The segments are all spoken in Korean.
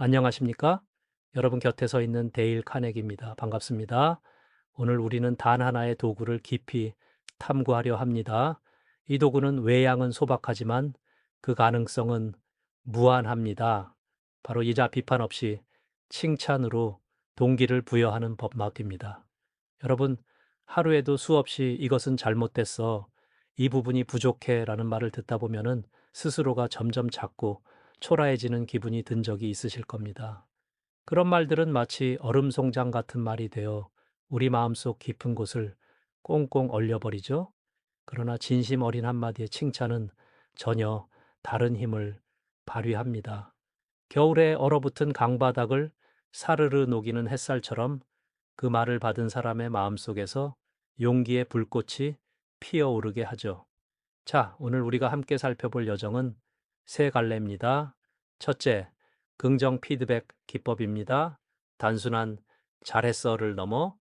안녕하십니까? 여러분 곁에 서 있는 데일 카네기입니다. 반갑습니다. 오늘 우리는 단 하나의 도구를 깊이 탐구하려 합니다. 이 도구는 외양은 소박하지만 그 가능성은 무한합니다. 바로 이자 비판 없이 칭찬으로 동기를 부여하는 법막입니다. 여러분, 하루에도 수없이 이것은 잘못됐어, 이 부분이 부족해 라는 말을 듣다 보면은 스스로가 점점 작고 초라해지는 기분이 든 적이 있으실 겁니다. 그런 말들은 마치 얼음송장 같은 말이 되어 우리 마음속 깊은 곳을 꽁꽁 얼려버리죠. 그러나 진심 어린 한마디의 칭찬은 전혀 다른 힘을 발휘합니다. 겨울에 얼어붙은 강바닥을 사르르 녹이는 햇살처럼 그 말을 받은 사람의 마음속에서 용기의 불꽃이 피어오르게 하죠. 자, 오늘 우리가 함께 살펴볼 여정은 세 갈래입니다. 첫째, 긍정 피드백 기법입니다. 단순한 잘했어를 넘어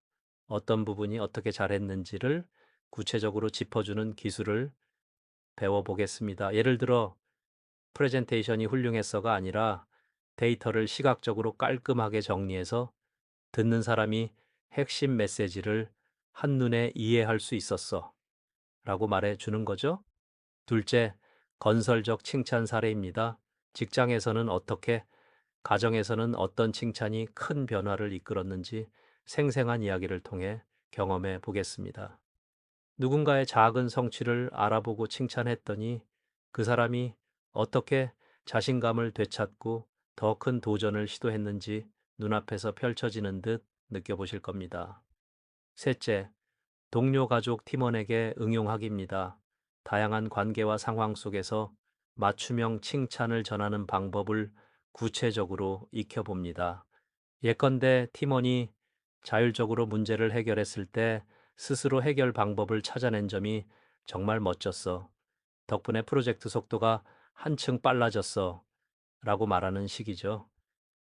어떤 부분이 어떻게 잘했는지를 구체적으로 짚어주는 기술을 배워보겠습니다. 예를 들어, 프레젠테이션이 훌륭했어가 아니라 데이터를 시각적으로 깔끔하게 정리해서 듣는 사람이 핵심 메시지를 한눈에 이해할 수 있었어 라고 말해 주는 거죠. 둘째, 건설적 칭찬 사례입니다. 직장에서는 어떻게, 가정에서는 어떤 칭찬이 큰 변화를 이끌었는지 생생한 이야기를 통해 경험해 보겠습니다. 누군가의 작은 성취를 알아보고 칭찬했더니 그 사람이 어떻게 자신감을 되찾고 더 큰 도전을 시도했는지 눈앞에서 펼쳐지는 듯 느껴보실 겁니다. 셋째, 동료 가족 팀원에게 응용하기입니다. 다양한 관계와 상황 속에서 맞춤형 칭찬을 전하는 방법을 구체적으로 익혀봅니다. 예컨대 팀원이 자율적으로 문제를 해결했을 때 스스로 해결 방법을 찾아낸 점이 정말 멋졌어. 덕분에 프로젝트 속도가 한층 빨라졌어. 라고 말하는 식이죠.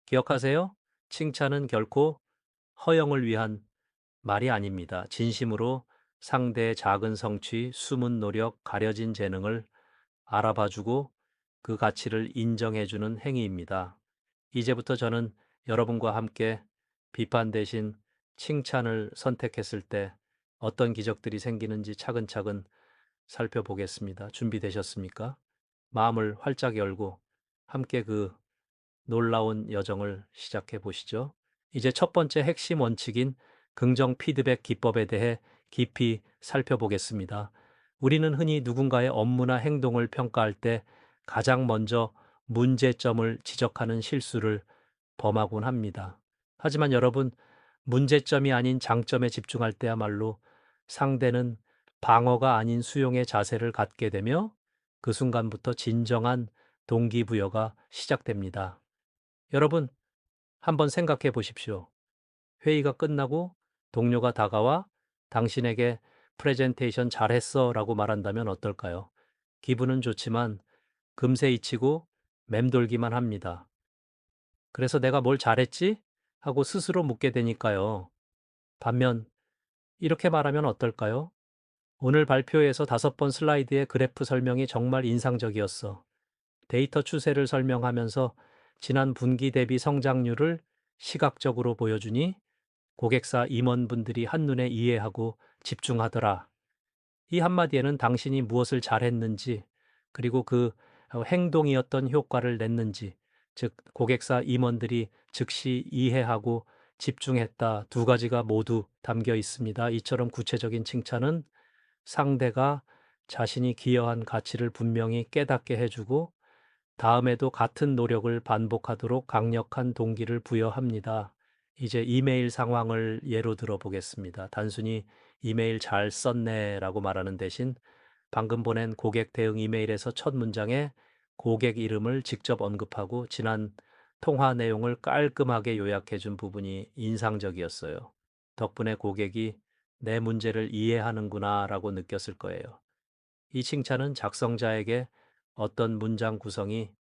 기억하세요? 칭찬은 결코 허영을 위한 말이 아닙니다. 진심으로 상대의 작은 성취, 숨은 노력, 가려진 재능을 알아봐주고 그 가치를 인정해주는 행위입니다. 이제부터 저는 여러분과 함께 비판 대신 칭찬을 선택했을 때 어떤 기적들이 생기는지 차근차근 살펴보겠습니다. 준비되셨습니까? 마음을 활짝 열고 함께 그 놀라운 여정을 시작해 보시죠. 이제 첫 번째 핵심 원칙인 긍정 피드백 기법에 대해 깊이 살펴보겠습니다. 우리는 흔히 누군가의 업무나 행동을 평가할 때 가장 먼저 문제점을 지적하는 실수를 범하곤 합니다. 하지만 여러분, 문제점이 아닌 장점에 집중할 때야말로 상대는 방어가 아닌 수용의 자세를 갖게 되며 그 순간부터 진정한 동기부여가 시작됩니다. 여러분, 한번 생각해 보십시오. 회의가 끝나고 동료가 다가와 당신에게 프레젠테이션 잘했어 라고 말한다면 어떨까요? 기분은 좋지만 금세 잊히고 맴돌기만 합니다. 그래서 내가 뭘 잘했지? 하고 스스로 묻게 되니까요. 반면 이렇게 말하면 어떨까요? 오늘 발표에서 5번 슬라이드의 그래프 설명이 정말 인상적이었어. 데이터 추세를 설명하면서 지난 분기 대비 성장률을 시각적으로 보여주니 고객사 임원분들이 한눈에 이해하고 집중하더라. 이 한마디에는 당신이 무엇을 잘했는지, 그리고 그 행동이었던 효과를 냈는지, 즉 고객사 임원들이 즉시 이해하고 집중했다, 두 가지가 모두 담겨 있습니다. 이처럼 구체적인 칭찬은 상대가 자신이 기여한 가치를 분명히 깨닫게 해주고 다음에도 같은 노력을 반복하도록 강력한 동기를 부여합니다. 이제 이메일 상황을 예로 들어 보겠습니다. 단순히 이메일 잘 썼네 라고 말하는 대신 방금 보낸 고객 대응 이메일에서 첫 문장에 고객 이름을 직접 언급하고 지난 통화 내용을 깔끔하게 요약해 준 부분이 인상적이었어요. 덕분에 고객이 내 문제를 이해하는구나 라고 느꼈을 거예요. 이 칭찬은 작성자에게 어떤 문장 구성이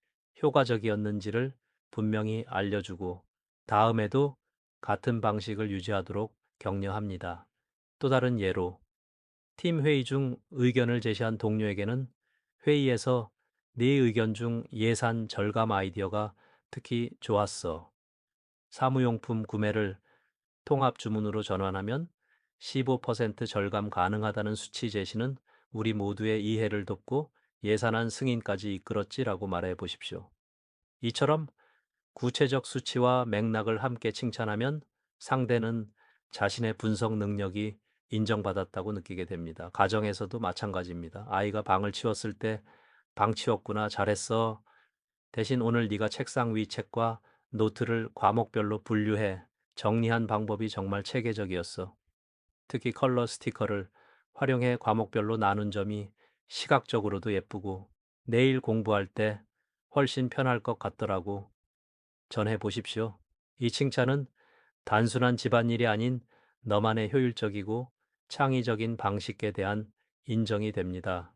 효과적이었는지를 분명히 알려주고 다음에도 같은 방식을 유지하도록 격려합니다. 또 다른 예로 팀 회의 중 의견을 제시한 동료에게는 회의에서 네 의견 중 예산 절감 아이디어가 특히 좋았어. 사무용품 구매를 통합 주문으로 전환하면 15% 절감 가능하다는 수치 제시는 우리 모두의 이해를 돕고 예산안 승인까지 이끌었지라고 말해 보십시오. 이처럼 구체적 수치와 맥락을 함께 칭찬하면 상대는 자신의 분석 능력이 인정받았다고 느끼게 됩니다. 가정에서도 마찬가지입니다. 아이가 방을 치웠을 때 방 치웠구나, 잘했어. 대신 오늘 네가 책상 위 책과 노트를 과목별로 분류해 정리한 방법이 정말 체계적이었어. 특히 컬러 스티커를 활용해 과목별로 나눈 점이 시각적으로도 예쁘고 내일 공부할 때 훨씬 편할 것 같더라고. 전해 보십시오. 이 칭찬은 단순한 집안일이 아닌 너만의 효율적이고 창의적인 방식에 대한 인정이 됩니다.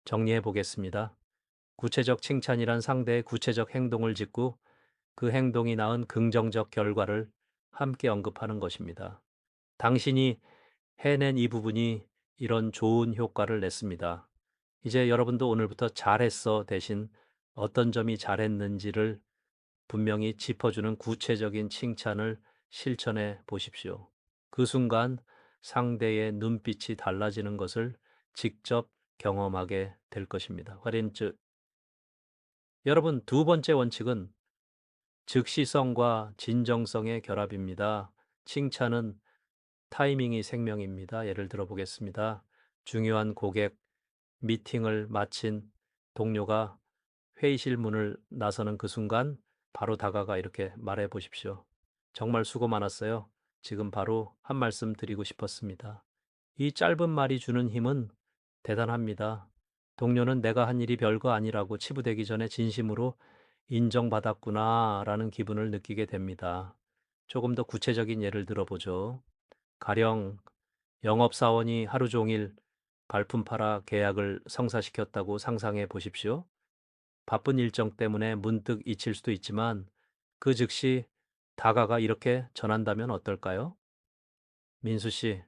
정리해 보겠습니다. 구체적 칭찬이란 상대의 구체적 행동을 짓고 그 행동이 낳은 긍정적 결과를 함께 언급하는 것입니다. 당신이 해낸 이 부분이 이런 좋은 효과를 냈습니다. 이제 여러분도 오늘부터 잘했어 대신 어떤 점이 잘했는지를 분명히 짚어주는 구체적인 칭찬을 실천해 보십시오. 그 순간 상대의 눈빛이 달라지는 것을 직접 경험하게 될 것입니다. 여러분, 두 번째 원칙은 즉시성과 진정성의 결합입니다. 칭찬은 타이밍이 생명입니다. 예를 들어 보겠습니다. 중요한 고객 미팅을 마친 동료가 회의실 문을 나서는 그 순간 바로 다가가 이렇게 말해 보십시오. 정말 수고 많았어요. 지금 바로 한 말씀 드리고 싶었습니다. 이 짧은 말이 주는 힘은 대단합니다. 동료는 내가 한 일이 별거 아니라고 치부되기 전에 진심으로 인정받았구나라는 기분을 느끼게 됩니다. 조금 더 구체적인 예를 들어보죠. 가령 영업사원이 하루 종일 발품 팔아 계약을 성사시켰다고 상상해 보십시오. 바쁜 일정 때문에 문득 잊힐 수도 있지만 그 즉시 다가가 이렇게 전한다면 어떨까요? 민수 씨,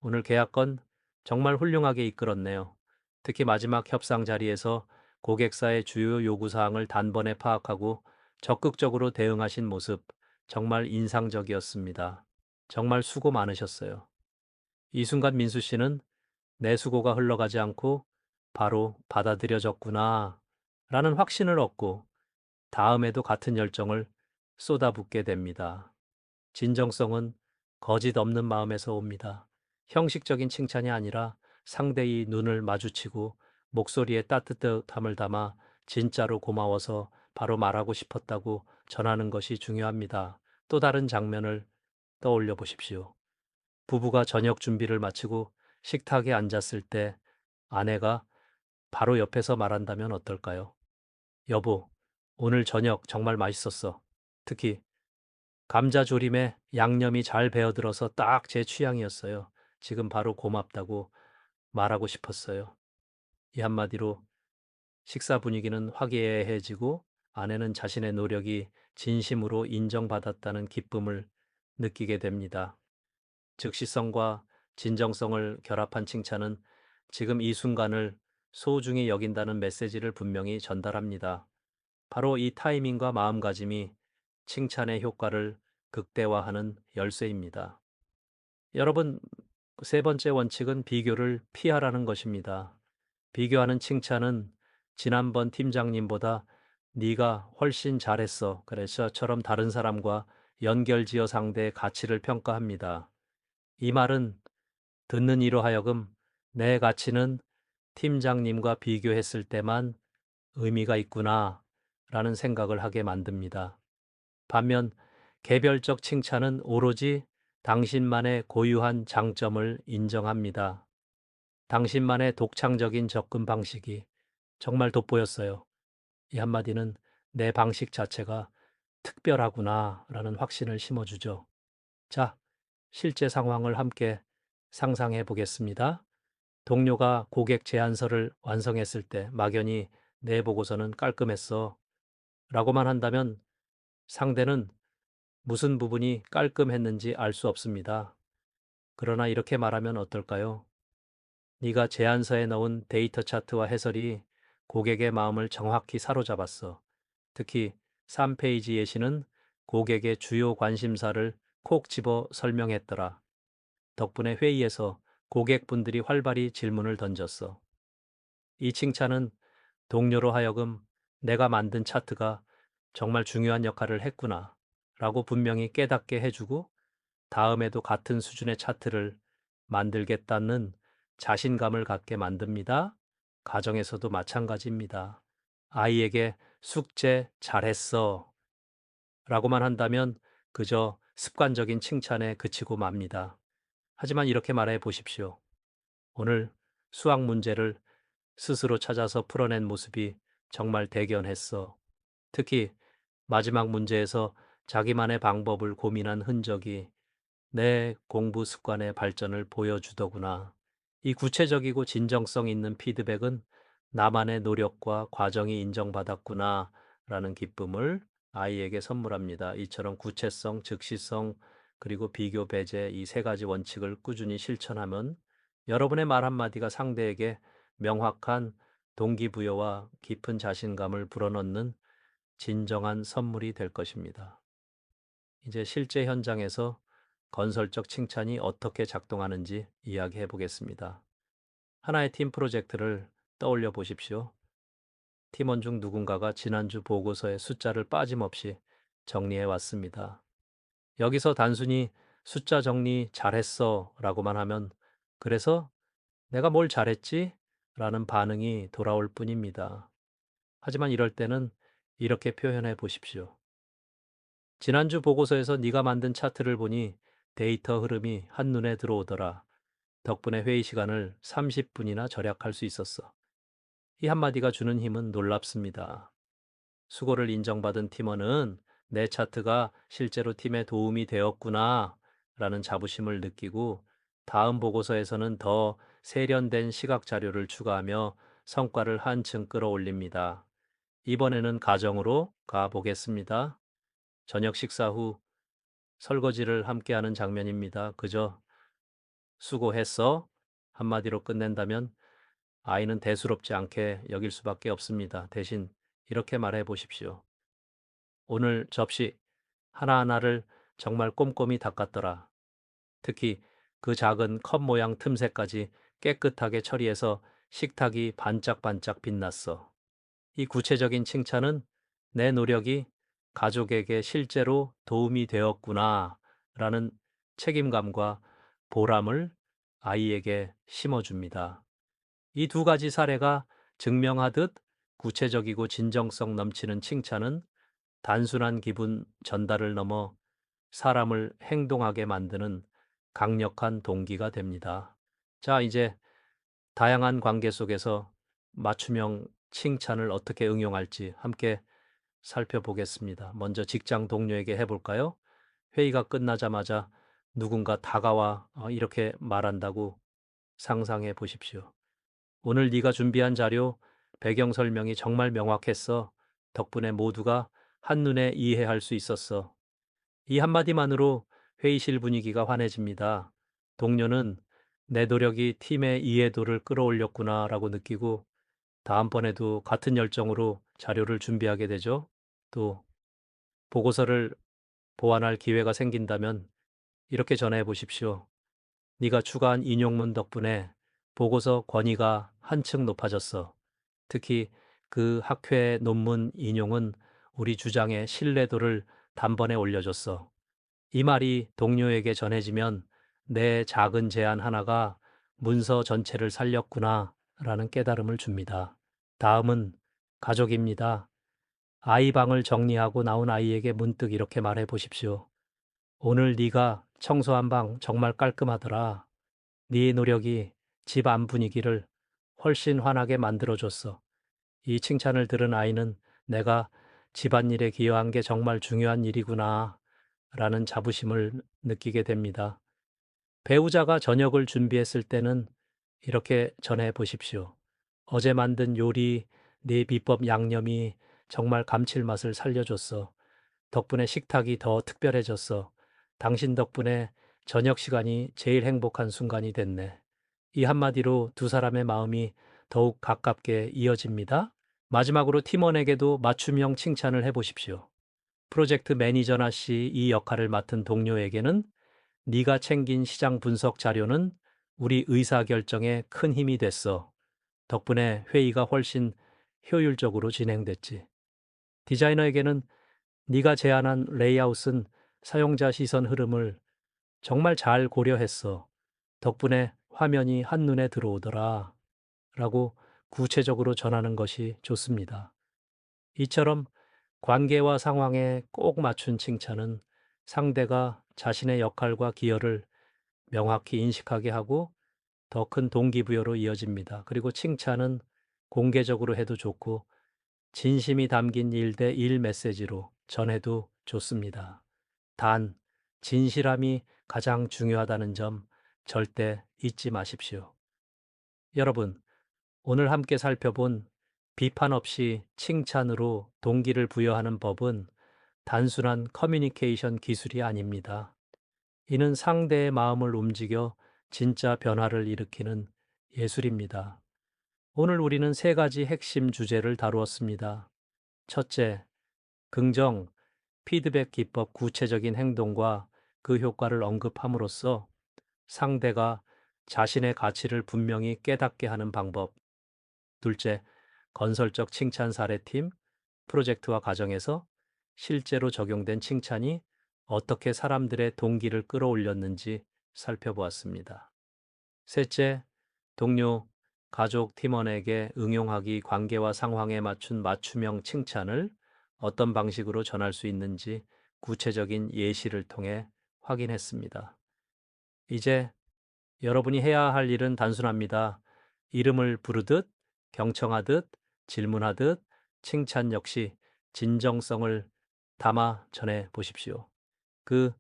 오늘 계약건 정말 훌륭하게 이끌었네요. 특히 마지막 협상 자리에서 고객사의 주요 요구사항을 단번에 파악하고 적극적으로 대응하신 모습 정말 인상적이었습니다. 정말 수고 많으셨어요. 이 순간 민수 씨는 내 수고가 흘러가지 않고 바로 받아들여졌구나 라는 확신을 얻고 다음에도 같은 열정을 쏟아붓게 됩니다. 진정성은 거짓 없는 마음에서 옵니다. 형식적인 칭찬이 아니라 상대의 눈을 마주치고 목소리에 따뜻함을 담아 진짜로 고마워서 바로 말하고 싶었다고 전하는 것이 중요합니다. 또 다른 장면을 떠올려 보십시오. 부부가 저녁 준비를 마치고 식탁에 앉았을 때 아내가 바로 옆에서 말한다면 어떨까요? 여보, 오늘 저녁 정말 맛있었어. 특히 감자조림에 양념이 잘 배어들어서 딱 제 취향이었어요. 지금 바로 고맙다고 말하고 싶었어요. 이 한마디로 식사 분위기는 화기애애해지고 아내는 자신의 노력이 진심으로 인정받았다는 기쁨을 느끼게 됩니다. 즉시성과 진정성을 결합한 칭찬은 지금 이 순간을 소중히 여긴다는 메시지를 분명히 전달합니다. 바로 이 타이밍과 마음가짐이 칭찬의 효과를 극대화하는 열쇠입니다. 여러분, 세 번째 원칙은 비교를 피하라는 것입니다. 비교하는 칭찬은 지난번 팀장님보다 네가 훨씬 잘했어. 그래서처럼 다른 사람과 연결지어 상대의 가치를 평가합니다. 이 말은 듣는 이로 하여금 내 가치는 팀장님과 비교했을 때만 의미가 있구나 라는 생각을 하게 만듭니다. 반면 개별적 칭찬은 오로지 당신만의 고유한 장점을 인정합니다. 당신만의 독창적인 접근 방식이 정말 돋보였어요. 이 한마디는 내 방식 자체가 특별하구나 라는 확신을 심어주죠. 자, 실제 상황을 함께 상상해 보겠습니다. 동료가 고객 제안서를 완성했을 때 막연히 내 보고서는 깔끔했어 라고만 한다면 상대는 무슨 부분이 깔끔했는지 알 수 없습니다. 그러나 이렇게 말하면 어떨까요? 네가 제안서에 넣은 데이터 차트와 해설이 고객의 마음을 정확히 사로잡았어. 특히 3페이지 예시는 고객의 주요 관심사를 콕 집어 설명했더라. 덕분에 회의에서 고객분들이 활발히 질문을 던졌어. 이 칭찬은 동료로 하여금 내가 만든 차트가 정말 중요한 역할을 했구나 라고 분명히 깨닫게 해주고 다음에도 같은 수준의 차트를 만들겠다는 자신감을 갖게 만듭니다. 가정에서도 마찬가지입니다. 아이에게 숙제 잘했어 라고만 한다면 그저 습관적인 칭찬에 그치고 맙니다. 하지만 이렇게 말해 보십시오. 오늘 수학 문제를 스스로 찾아서 풀어낸 모습이 정말 대견했어. 특히 마지막 문제에서 자기만의 방법을 고민한 흔적이 내 공부 습관의 발전을 보여주더구나. 이 구체적이고 진정성 있는 피드백은 나만의 노력과 과정이 인정받았구나 라는 기쁨을 아이에게 선물합니다. 이처럼 구체성, 즉시성, 그리고 비교 배제 이 세 가지 원칙을 꾸준히 실천하면 여러분의 말 한마디가 상대에게 명확한 동기부여와 깊은 자신감을 불어넣는 진정한 선물이 될 것입니다. 이제 실제 현장에서 건설적 칭찬이 어떻게 작동하는지 이야기해 보겠습니다. 하나의 팀 프로젝트를 떠올려 보십시오. 팀원 중 누군가가 지난주 보고서의 숫자를 빠짐없이 정리해 왔습니다. 여기서 단순히 숫자 정리 잘했어 라고만 하면 그래서 내가 뭘 잘했지? 라는 반응이 돌아올 뿐입니다. 하지만 이럴 때는 이렇게 표현해 보십시오. 지난주 보고서에서 네가 만든 차트를 보니 데이터 흐름이 한눈에 들어오더라. 덕분에 회의 시간을 30분이나 절약할 수 있었어. 이 한마디가 주는 힘은 놀랍습니다. 수고를 인정받은 팀원은 내 차트가 실제로 팀에 도움이 되었구나 라는 자부심을 느끼고 다음 보고서에서는 더 세련된 시각 자료를 추가하며 성과를 한층 끌어올립니다. 이번에는 가정으로 가보겠습니다. 저녁 식사 후 설거지를 함께하는 장면입니다. 그저 수고했어 한마디로 끝낸다면 아이는 대수롭지 않게 여길 수밖에 없습니다. 대신 이렇게 말해 보십시오. 오늘 접시 하나하나를 정말 꼼꼼히 닦았더라. 특히 그 작은 컵 모양 틈새까지 깨끗하게 처리해서 식탁이 반짝반짝 빛났어. 이 구체적인 칭찬은 내 노력이 가족에게 실제로 도움이 되었구나 라는 책임감과 보람을 아이에게 심어줍니다. 이 두 가지 사례가 증명하듯 구체적이고 진정성 넘치는 칭찬은 단순한 기분 전달을 넘어 사람을 행동하게 만드는 강력한 동기가 됩니다. 자, 이제 다양한 관계 속에서 맞춤형 칭찬을 어떻게 응용할지 함께 살펴보겠습니다. 먼저 직장 동료에게 해볼까요? 회의가 끝나자마자 누군가 다가와 이렇게 말한다고 상상해 보십시오. 오늘 네가 준비한 자료, 배경 설명이 정말 명확했어. 덕분에 모두가 한눈에 이해할 수 있었어. 이 한마디만으로 회의실 분위기가 환해집니다. 동료는 내 노력이 팀의 이해도를 끌어올렸구나라고 느끼고 다음번에도 같은 열정으로 자료를 준비하게 되죠. 또 보고서를 보완할 기회가 생긴다면 이렇게 전해 보십시오. 네가 추가한 인용문 덕분에 보고서 권위가 한층 높아졌어. 특히 그 학회 논문 인용은 우리 주장의 신뢰도를 단번에 올려줬어. 이 말이 동료에게 전해지면 내 작은 제안 하나가 문서 전체를 살렸구나 라는 깨달음을 줍니다. 다음은 가족입니다. 아이 방을 정리하고 나온 아이에게 문득 이렇게 말해 보십시오. 오늘 네가 청소한 방 정말 깔끔하더라. 네 노력이 집 안 분위기를 훨씬 환하게 만들어줬어. 이 칭찬을 들은 아이는 내가 집안일에 기여한 게 정말 중요한 일이구나 라는 자부심을 느끼게 됩니다. 배우자가 저녁을 준비했을 때는 이렇게 전해 보십시오. 어제 만든 요리, 네 비법 양념이 정말 감칠맛을 살려줬어. 덕분에 식탁이 더 특별해졌어. 당신 덕분에 저녁 시간이 제일 행복한 순간이 됐네. 이 한마디로 두 사람의 마음이 더욱 가깝게 이어집니다. 마지막으로 팀원에게도 맞춤형 칭찬을 해보십시오. 프로젝트 매니저나 씨 이 역할을 맡은 동료에게는 네가 챙긴 시장 분석 자료는 우리 의사결정에 큰 힘이 됐어. 덕분에 회의가 훨씬 효율적으로 진행됐지. 디자이너에게는 네가 제안한 레이아웃은 사용자 시선 흐름을 정말 잘 고려했어. 덕분에 화면이 한눈에 들어오더라. 라고 구체적으로 전하는 것이 좋습니다. 이처럼 관계와 상황에 꼭 맞춘 칭찬은 상대가 자신의 역할과 기여를 명확히 인식하게 하고 더 큰 동기부여로 이어집니다. 그리고 칭찬은 공개적으로 해도 좋고 진심이 담긴 일 대 일 메시지로 전해도 좋습니다. 단, 진실함이 가장 중요하다는 점 절대 잊지 마십시오. 여러분, 오늘 함께 살펴본 비판 없이 칭찬으로 동기를 부여하는 법은 단순한 커뮤니케이션 기술이 아닙니다. 이는 상대의 마음을 움직여 진짜 변화를 일으키는 예술입니다. 오늘 우리는 세 가지 핵심 주제를 다루었습니다. 첫째, 긍정, 피드백 기법 구체적인 행동과 그 효과를 언급함으로써 상대가 자신의 가치를 분명히 깨닫게 하는 방법. 둘째, 건설적 칭찬 사례팀, 프로젝트와 가정에서 실제로 적용된 칭찬이 어떻게 사람들의 동기를 끌어올렸는지 살펴보았습니다. 셋째, 동료, 가족, 팀원에게 응용하기 관계와 상황에 맞춘 맞춤형 칭찬을 어떤 방식으로 전할 수 있는지 구체적인 예시를 통해 확인했습니다. 이제 여러분이 해야 할 일은 단순합니다. 이름을 부르듯, 경청하듯, 질문하듯, 칭찬 역시 진정성을 담아 전해 보십시오. 그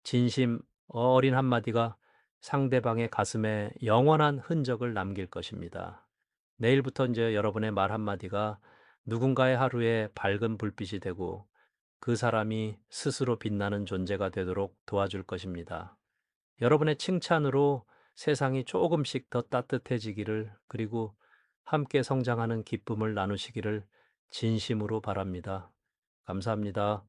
진심 어린 한마디가 상대방의 가슴에 영원한 흔적을 남길 것입니다. 내일부터 이제 여러분의 말 한마디가 누군가의 하루에 밝은 불빛이 되고 그 사람이 스스로 빛나는 존재가 되도록 도와줄 것입니다. 여러분의 칭찬으로 세상이 조금씩 더 따뜻해지기를 그리고 함께 성장하는 기쁨을 나누시기를 진심으로 바랍니다. 감사합니다.